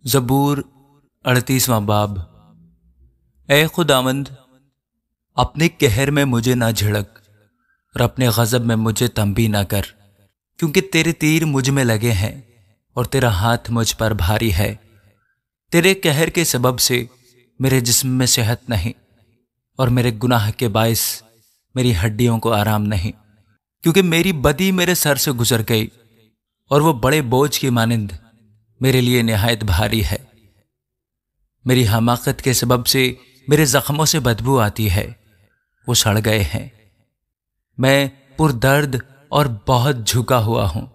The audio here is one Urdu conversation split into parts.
زبور 38واں باب۔ اے خداوند، اپنے قہر میں مجھے نہ جھڑک اور اپنے غضب میں مجھے تنبیہ نہ کر، کیونکہ تیرے تیر مجھ میں لگے ہیں اور تیرا ہاتھ مجھ پر بھاری ہے۔ تیرے قہر کے سبب سے میرے جسم میں صحت نہیں، اور میرے گناہ کے باعث میری ہڈیوں کو آرام نہیں، کیونکہ میری بدی میرے سر سے گزر گئی اور وہ بڑے بوجھ کی مانند میرے لیے نہایت بھاری ہے۔ میری حماقت کے سبب سے میرے زخموں سے بدبو آتی ہے، وہ سڑ گئے ہیں۔ میں پردرد اور بہت جھکا ہوا ہوں،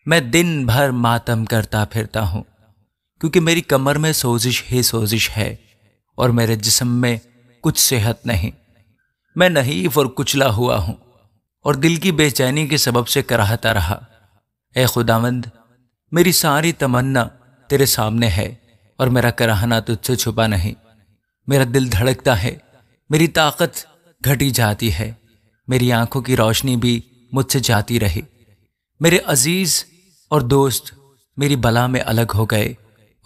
میں دن بھر ماتم کرتا پھرتا ہوں، کیونکہ میری کمر میں سوزش ہی سوزش ہے اور میرے جسم میں کچھ صحت نہیں۔ میں نحیف اور کچلا ہوا ہوں اور دل کی بے چینی کے سبب سے کراہتا رہا۔ اے خداوند، میری ساری تمنا تیرے سامنے ہے اور میرا کراہنا تجھ سے چھپا نہیں۔ میرا دل دھڑکتا ہے، میری طاقت گھٹی جاتی ہے، میری آنکھوں کی روشنی بھی مجھ سے جاتی رہی۔ میرے عزیز اور دوست میری بلا میں الگ ہو گئے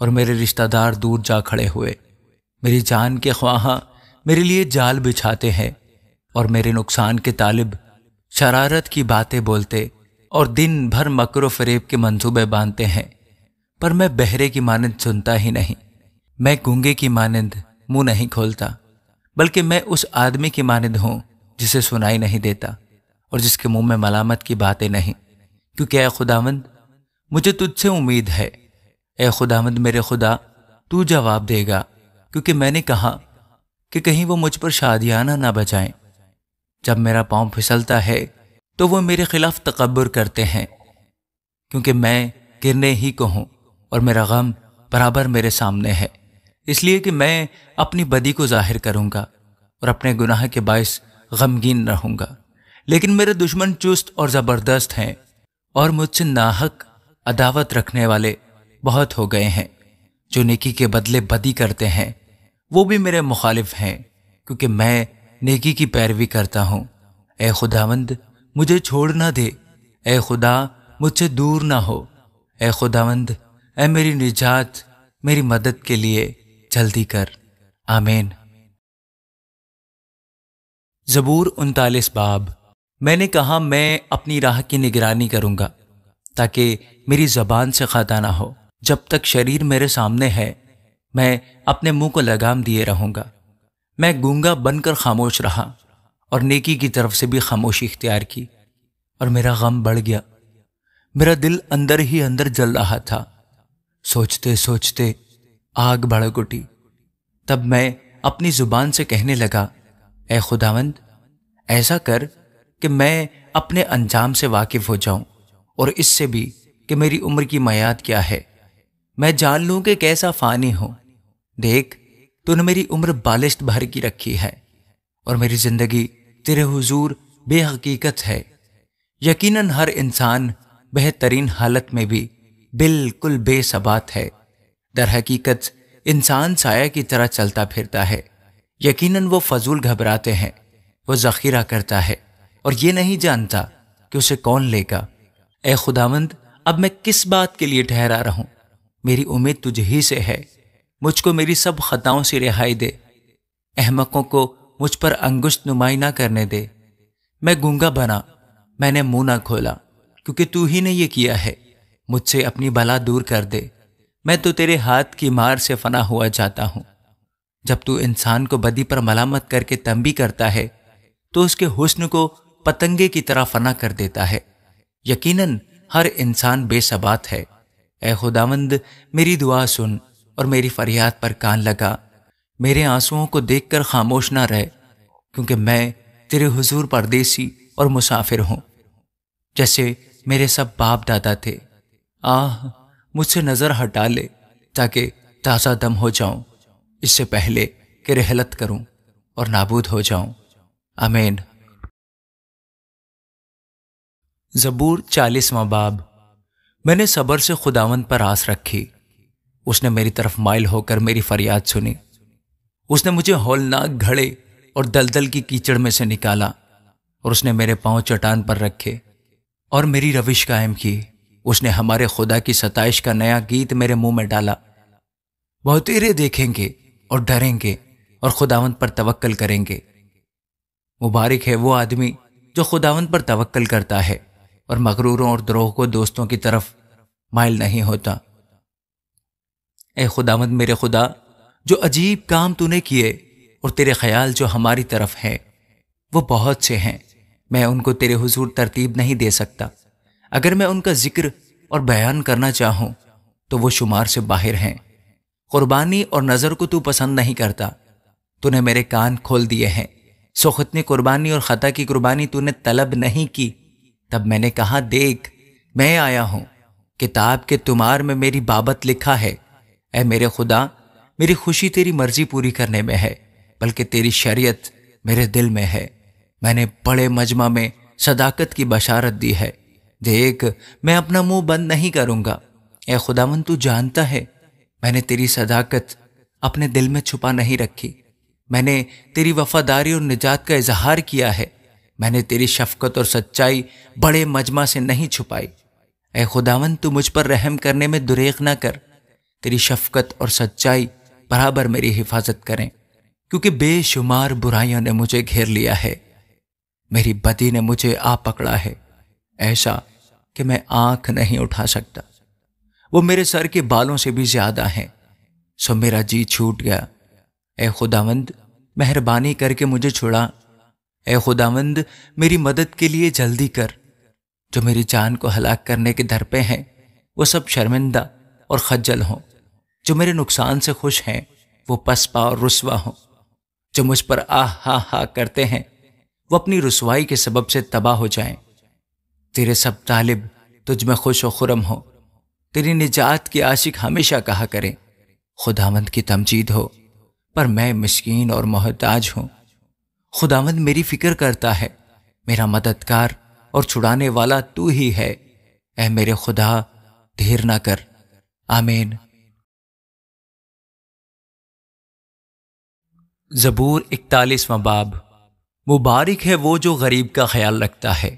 اور میرے رشتہ دار دور جا کھڑے ہوئے۔ میری جان کے خواہاں میرے لیے جال بچھاتے ہیں اور میرے نقصان کے طالب شرارت کی باتیں بولتے اور دن بھر مکر و فریب کے منصوبے باندھتے ہیں، پر میں بہرے کی مانند سنتا ہی نہیں، میں گونگے کی مانند منہ نہیں کھولتا، بلکہ میں اس آدمی کی مانند ہوں جسے سنائی نہیں دیتا اور جس کے منہ میں ملامت کی باتیں نہیں۔ کیونکہ اے خداوند، مجھے تجھ سے امید ہے۔ اے خداوند میرے خدا، تو جواب دے گا، کیونکہ میں نے کہا کہ کہیں وہ مجھ پر شادیانہ نہ بجائیں۔ جب میرا پاؤں پھسلتا ہے تو وہ میرے خلاف تکبر کرتے ہیں، کیونکہ میں گرنے ہی کو ہوں اور میرا غم برابر میرے سامنے ہے، اس لیے کہ میں اپنی بدی کو ظاہر کروں گا اور اپنے گناہ کے باعث غمگین رہوں گا۔ لیکن میرے دشمن چست اور زبردست ہیں اور مجھ سے ناحق عداوت رکھنے والے بہت ہو گئے ہیں۔ جو نیکی کے بدلے بدی کرتے ہیں وہ بھی میرے مخالف ہیں، کیونکہ میں نیکی کی پیروی کرتا ہوں۔ اے خداوند، مجھے چھوڑ نہ دے، اے خدا مجھ سے دور نہ ہو۔ اے خداوند، اے میری نجات، میری مدد کے لیے جلدی کر۔ آمین۔ زبور 39 باب۔ میں نے کہا میں اپنی راہ کی نگرانی کروں گا تاکہ میری زبان سے خطا نہ ہو۔ جب تک شریر میرے سامنے ہے میں اپنے منہ کو لگام دیے رہوں گا۔ میں گونگا بن کر خاموش رہا اور نیکی کی طرف سے بھی خاموشی اختیار کی، اور میرا غم بڑھ گیا، میرا دل اندر ہی اندر جل رہا تھا۔ سوچتے سوچتے آگ بھڑک اٹھی۔ تب میں اپنی زبان سے کہنے لگا، اے خداوند، ایسا کر کہ میں اپنے انجام سے واقف ہو جاؤں، اور اس سے بھی کہ میری عمر کی میعاد کیا ہے، میں جان لوں کہ کیسا فانی ہوں۔ دیکھ، تو نے میری عمر بالشت بھر کی رکھی ہے، اور میری زندگی تیرے حضور بے حقیقت ہے۔ یقیناً ہر انسان بہترین حالت میں بھی بالکل بے ثبات ہے۔ در حقیقت انسان سایہ کی طرح چلتا پھرتا ہے۔ یقیناً وہ فضول گھبراتے ہیں، وہ ذخیرہ کرتا ہے اور یہ نہیں جانتا کہ اسے کون لے گا۔ اے خداوند، اب میں کس بات کے لیے ٹھہرا رہوں؟ میری امید تجھ ہی سے ہے۔ مجھ کو میری سب خطاؤں سے رہائی دے، احمقوں کو مجھ پر انگشت نمائی نہ کرنے دے۔ میں گونگا بنا، میں نے منہ نہ کھولا، کیونکہ تو ہی نے یہ کیا ہے۔ مجھ سے اپنی بلا دور کر دے، میں تو تیرے ہاتھ کی مار سے فنا ہوا جاتا ہوں۔ جب تو انسان کو بدی پر ملامت کر کے تنبیہ کرتا ہے تو اس کے حسن کو پتنگے کی طرح فنا کر دیتا ہے۔ یقیناً ہر انسان بے ثبات ہے۔ اے خداوند، میری دعا سن اور میری فریاد پر کان لگا۔ میرے آنسوؤں کو دیکھ کر خاموش نہ رہ، کیونکہ میں تیرے حضور پردیسی اور مسافر ہوں، جیسے میرے سب باپ دادا تھے۔ مجھ سے نظر ہٹا لے تاکہ تازہ دم ہو جاؤں، اس سے پہلے کہ رحلت کروں اور نابود ہو جاؤں۔ آمین۔ زبور 40واں باب۔ میں نے صبر سے خداوند پر آس رکھی، اس نے میری طرف مائل ہو کر میری فریاد سنی۔ اس نے مجھے ہولناک گھڑے اور دلدل کی کیچڑ میں سے نکالا، اور اس نے میرے پاؤں چٹان پر رکھے اور میری روش قائم کی۔ اس نے ہمارے خدا کی ستائش کا نیا گیت میرے منہ میں ڈالا، وہ تیرے دیکھیں گے اور ڈریں گے اور خداوند پر توکل کریں گے۔ مبارک ہے وہ آدمی جو خداوند پر توکل کرتا ہے اور مغروروں اور دروغ کو دوستوں کی طرف مائل نہیں ہوتا۔ اے خداوند میرے خدا، جو عجیب کام تو نے کیے اور تیرے خیال جو ہماری طرف ہیں وہ بہت سے ہیں، میں ان کو تیرے حضور ترتیب نہیں دے سکتا۔ اگر میں ان کا ذکر اور بیان کرنا چاہوں تو وہ شمار سے باہر ہیں۔ قربانی اور نظر کو تو پسند نہیں کرتا، تو نے میرے کان کھول دیے ہیں۔ سوختنی قربانی اور خطا کی قربانی تو نے طلب نہیں کی۔ تب میں نے کہا، دیکھ میں آیا ہوں، کتاب کے تمہار میں میری بابت لکھا ہے۔ اے میرے خدا، میری خوشی تیری مرضی پوری کرنے میں ہے، بلکہ تیری شریعت میرے دل میں ہے۔ میں نے بڑے مجمع میں صداقت کی بشارت دی ہے۔ دیکھ میں اپنا منہ بند نہیں کروں گا۔ اے خداوند تو جانتا ہے میں نے تیری صداقت اپنے دل میں چھپا نہیں رکھی۔ میں نے تیری وفاداری اور نجات کا اظہار کیا ہے۔ میں نے تیری شفقت اور سچائی بڑے مجمع سے نہیں چھپائی۔ اے خداوند تو مجھ پر رحم کرنے میں دریغ نہ کر۔ تیری شفقت اور سچائی برابر میری حفاظت کریں، کیونکہ بے شمار برائیوں نے مجھے گھیر لیا ہے۔ میری بدی نے مجھے آ پکڑا ہے، ایسا کہ میں آنکھ نہیں اٹھا سکتا۔ وہ میرے سر کے بالوں سے بھی زیادہ ہیں، سو میرا جی چھوٹ گیا۔ اے خداوند مہربانی کر کے مجھے چھڑا۔ اے خداوند میری مدد کے لیے جلدی کر۔ جو میری جان کو ہلاک کرنے کے در پہ ہیں وہ سب شرمندہ اور خجل ہوں۔ جو میرے نقصان سے خوش ہیں وہ پسپا اور رسوا ہوں۔ جو مجھ پر آہ ہا ہا کرتے ہیں وہ اپنی رسوائی کے سبب سے تباہ ہو جائیں۔ تیرے سب طالب تجھ میں خوش و خرم ہو، تیری نجات کے عاشق ہمیشہ کہا کریں، خداوند کی تمجید ہو، پر میں مسکین اور محتاج ہوں۔ خداوند میری فکر کرتا ہے، میرا مددگار اور چھڑانے والا تو ہی ہے۔ اے میرے خدا دھیر نہ کر۔ آمین۔ زبور 41واں باب۔ مبارک ہے وہ جو غریب کا خیال رکھتا ہے،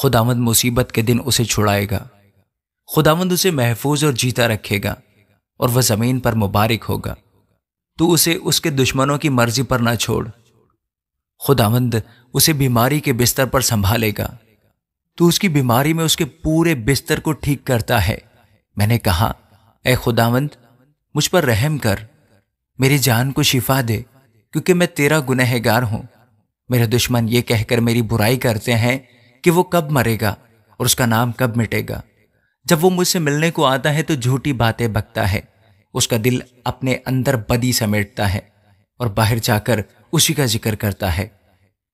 خداوند مصیبت کے دن اسے چھڑائے گا۔ خداوند اسے محفوظ اور جیتا رکھے گا، اور وہ زمین پر مبارک ہوگا۔ تو اسے اس کے دشمنوں کی مرضی پر نہ چھوڑ۔ خداوند اسے بیماری کے بستر پر سنبھالے گا۔ تو اس کی بیماری میں اس کے پورے بستر کو ٹھیک کرتا ہے۔ میں نے کہا، اے خداوند مجھ پر رحم کر، میری جان کو شفا دے، کیونکہ میں تیرا گنہگار ہوں۔ میرے دشمن یہ کہہ کر میری برائی کرتے ہیں کہ وہ کب مرے گا اور اس کا نام کب مٹے گا۔ جب وہ مجھ سے ملنے کو آتا ہے تو جھوٹی باتیں بکتا ہے۔ اس کا دل اپنے اندر بدی سمیٹتا ہے اور باہر جا کر اسی کا ذکر کرتا ہے۔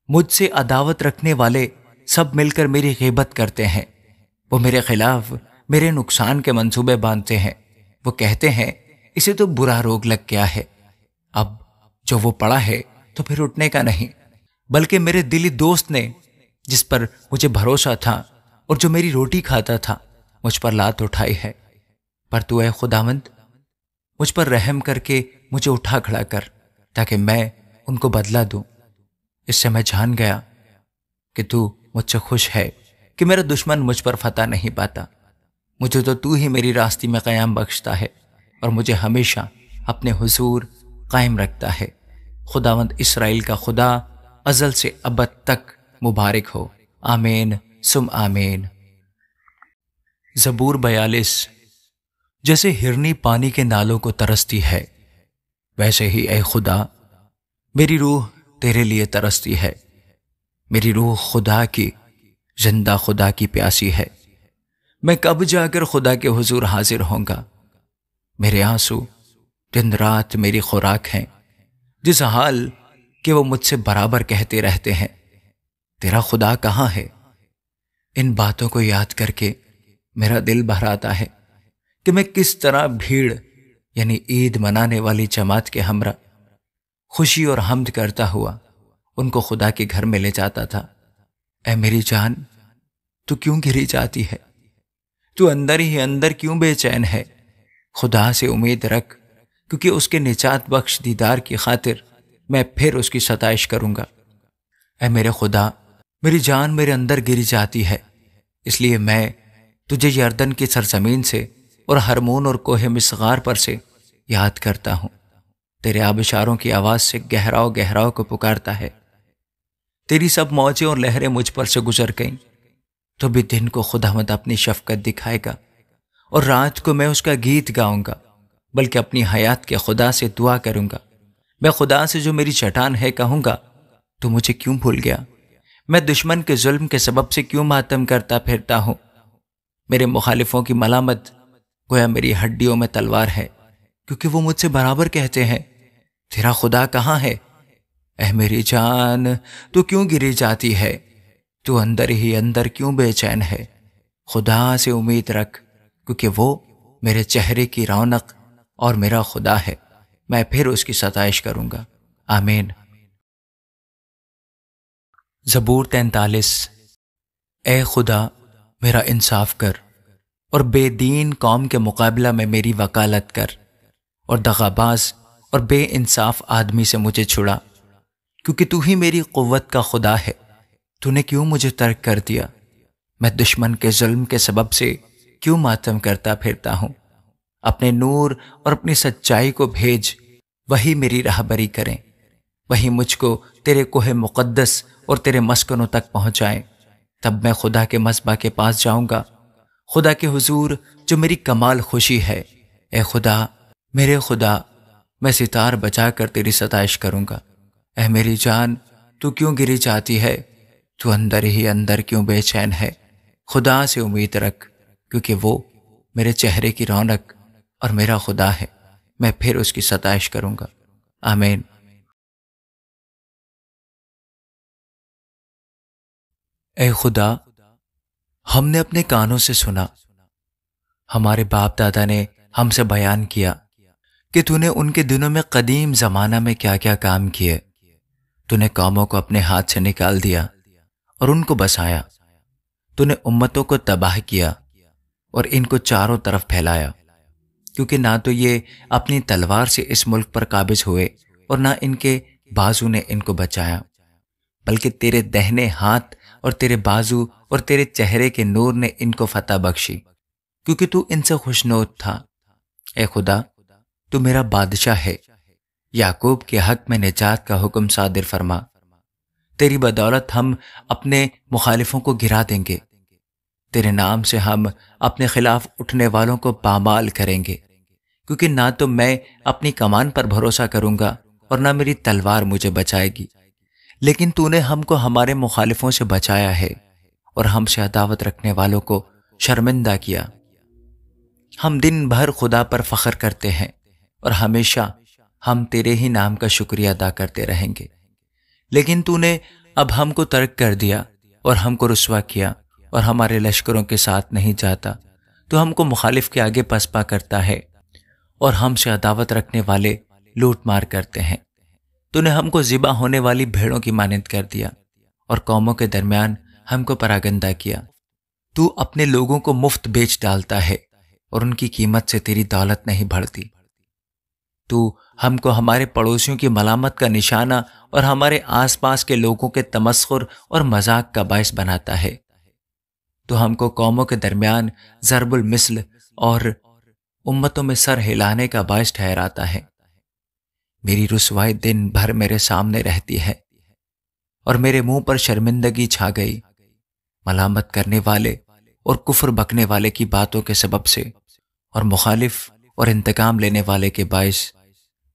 مجھ سے عداوت رکھنے والے سب مل کر میری غیبت کرتے ہیں۔ وہ میرے خلاف میرے نقصان کے منصوبے باندھتے ہیں۔ وہ کہتے ہیں، اسے تو برا روگ لگ گیا ہے، اب جو وہ پڑا ہے تو پھر اٹھنے کا نہیں۔ بلکہ میرے دلی دوست نے، جس پر مجھے بھروسہ تھا اور جو میری روٹی کھاتا تھا، مجھ پر لات اٹھائی ہے۔ پر تو اے خداوند مجھ پر رحم کر کے مجھے اٹھا کھڑا کر، تاکہ میں ان کو بدلہ دوں۔ اس سے میں جان گیا کہ تو مجھ سے خوش ہے، کہ میرا دشمن مجھ پر فتح نہیں پاتا۔ مجھے تو ہی میری راستی میں قیام بخشتا ہے اور مجھے ہمیشہ اپنے حضور قائم رکھتا ہے۔ خداوند اسرائیل کا خدا ازل سے ابد تک مبارک ہو۔ آمین ثم آمین۔ زبور 42۔ جیسے ہرنی پانی کے نالوں کو ترستی ہے، ویسے ہی اے خدا میری روح تیرے لیے ترستی ہے۔ میری روح خدا کی، زندہ خدا کی پیاسی ہے۔ میں کب جا کر خدا کے حضور حاضر ہوں گا؟ میرے آنسو دن رات میری خوراک ہیں، جس حال کہ وہ مجھ سے برابر کہتے رہتے ہیں، تیرا خدا کہاں ہے؟ ان باتوں کو یاد کر کے میرا دل بھر آتا ہے کہ میں کس طرح بھیڑ یعنی عید منانے والی جماعت کے ہمراہ خوشی اور حمد کرتا ہوا ان کو خدا کے گھر میں لے جاتا تھا۔ اے میری جان، تو کیوں گھری جاتی ہے؟ تو اندر ہی اندر کیوں بے چین ہے؟ خدا سے امید رکھ، کیونکہ اس کے نجات بخش دیدار کی خاطر میں پھر اس کی ستائش کروں گا۔ اے میرے خدا، میری جان میرے اندر گری جاتی ہے، اس لیے میں تجھے یردن کی سرزمین سے اور ہرمون اور کوہ مسغار پر سے یاد کرتا ہوں، تیرے آبشاروں کی آواز سے گہراؤ گہراؤ کو پکارتا ہے۔ تیری سب موجیں اور لہریں مجھ پر سے گزر گئیں، تو بھی دن کو خداوند اپنی شفقت دکھائے گا، اور رات کو میں اس کا گیت گاؤں گا، بلکہ اپنی حیات کے خدا سے دعا کروں گا۔ میں خدا سے جو میری چٹان ہے کہوں گا، تو مجھے کیوں بھول گیا؟ میں دشمن کے ظلم کے سبب سے کیوں ماتم کرتا پھرتا ہوں؟ میرے مخالفوں کی ملامت گویا میری ہڈیوں میں تلوار ہے، کیونکہ وہ مجھ سے برابر کہتے ہیں، تیرا خدا کہاں ہے؟ اے میری جان، تو کیوں گری جاتی ہے؟ تو اندر ہی اندر کیوں بے چین ہے؟ خدا سے امید رکھ، کیونکہ وہ میرے چہرے کی رونق اور میرا خدا ہے، میں پھر اس کی ستائش کروں گا۔ آمین۔ زبور 43۔ اے خدا میرا انصاف کر، اور بے دین قوم کے مقابلہ میں میری وکالت کر، اور دغاباز اور بے انصاف آدمی سے مجھے چھڑا، کیونکہ تو ہی میری قوت کا خدا ہے۔ تو نے کیوں مجھے ترک کر دیا؟ میں دشمن کے ظلم کے سبب سے کیوں ماتم کرتا پھرتا ہوں؟ اپنے نور اور اپنی سچائی کو بھیج، وہی میری رہبری کریں، وہی مجھ کو تیرے کوہ مقدس اور تیرے مسکنوں تک پہنچائیں۔ تب میں خدا کے مذبح کے پاس جاؤں گا، خدا کے حضور جو میری کمال خوشی ہے۔ اے خدا، میرے خدا، میں ستار بجا کر تیری ستائش کروں گا۔ اے میری جان، تو کیوں گری جاتی ہے؟ تو اندر ہی اندر کیوں بے چین ہے؟ خدا سے امید رکھ، کیونکہ وہ میرے چہرے کی رونق اور میرا خدا ہے، میں پھر اس کی ستائش کروں گا۔ آمین۔ اے خدا، ہم نے اپنے کانوں سے سنا، ہمارے باپ دادا نے ہم سے بیان کیا کہ تو نے ان کے دنوں میں قدیم زمانہ میں کیا کیا کام کیے۔ تو نے قوموں کو اپنے ہاتھ سے نکال دیا اور ان کو بسایا۔ تو نے امتوں کو تباہ کیا اور ان کو چاروں طرف پھیلایا، کیونکہ نہ تو یہ اپنی تلوار سے اس ملک پر قابض ہوئے اور نہ ان کے بازو نے ان کو بچایا، بلکہ تیرے دہنے ہاتھ اور تیرے بازو اور تیرے چہرے کے نور نے ان کو فتح بخشی، کیونکہ تو ان سے خوشنود تھا۔ اے خدا، تو میرا بادشاہ ہے، یعقوب کے حق میں نجات کا حکم صادر فرما۔ تیری بدولت ہم اپنے مخالفوں کو گرا دیں گے، تیرے نام سے ہم اپنے خلاف اٹھنے والوں کو پامال کریں گے، کیونکہ نہ تو میں اپنی کمان پر بھروسہ کروں گا اور نہ میری تلوار مجھے بچائے گی، لیکن تو نے ہم کو ہمارے مخالفوں سے بچایا ہے اور ہم سے عداوت رکھنے والوں کو شرمندہ کیا۔ ہم دن بھر خدا پر فخر کرتے ہیں اور ہمیشہ ہم تیرے ہی نام کا شکریہ ادا کرتے رہیں گے، لیکن تو نے اب ہم کو ترک کر دیا اور ہم کو رسوا کیا اور ہمارے لشکروں کے ساتھ نہیں جاتا۔ تو ہم کو مخالف کے آگے پسپا کرتا ہے اور ہم سے عداوت رکھنے والے لوٹ مار کرتے ہیں۔ تو نے ہم کو ذبح ہونے والی بھیڑوں کی مانند کر دیا اور قوموں کے درمیان ہم کو پراگندہ کیا۔ تو اپنے لوگوں کو مفت بیچ ڈالتا ہے اور ان کی قیمت سے تیری دولت نہیں بڑھتی۔ تو ہم کو ہمارے پڑوسیوں کی ملامت کا نشانہ اور ہمارے آس پاس کے لوگوں کے تمسخر اور مذاق کا باعث بناتا ہے۔ تو ہم کو قوموں کے درمیان ضرب المثل اور امتوں میں سر ہلانے کا باعث ٹھہراتا ہے۔ میری رسوائی دن بھر میرے سامنے رہتی ہے اور میرے منہ پر شرمندگی چھا گئی۔ ملامت کرنے والے اور کفر بکنے والے کی باتوں کے سبب سے اور مخالف اور انتقام لینے والے کے باعث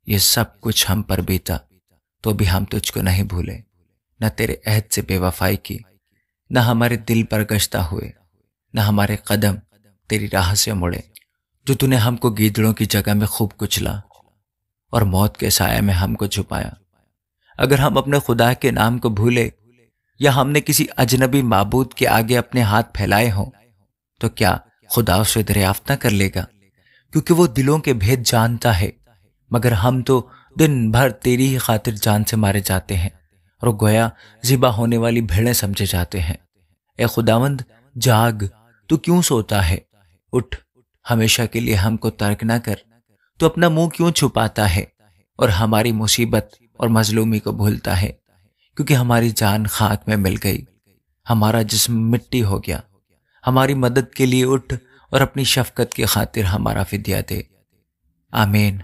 یہ سب کچھ ہم پر بیتا، تو بھی ہم تجھ کو نہیں بھولے، نہ تیرے عہد سے بے وفائی کی، نہ ہمارے دل پر گشتہ ہوئے، نہ ہمارے قدم تیری راہ سے مڑے۔ جو تو نے ہم کو گیدڑوں کی جگہ میں خوب کچلا اور موت کے سائے میں ہم کو چھپایا۔ اگر ہم اپنے خدا کے نام کو بھولے یا ہم نے کسی اجنبی معبود کے آگے اپنے ہاتھ پھیلائے ہوں، تو کیا خدا اسے دریافت نہ کر لے گا؟ کیونکہ وہ دلوں کے بھید جانتا ہے، مگر ہم تو دن بھر تیری ہی خاطر جان سے مارے جاتے ہیں اور گویا ذبح ہونے والی بھیڑیں سمجھے جاتے ہیں۔ اے خداوند، جاگ، تو کیوں سوتا ہے؟ اٹھ، ہمیشہ کے لیے ہم کو ترک نہ کر۔ تو اپنا منہ کیوں چھپاتا ہے اور ہماری مصیبت اور مظلومی کو بھولتا ہے؟ کیونکہ ہماری جان خاک میں مل گئی، ہمارا جسم مٹی ہو گیا۔ ہماری مدد کے لیے اٹھ اور اپنی شفقت کی خاطر ہمارا فدیہ دے۔ آمین۔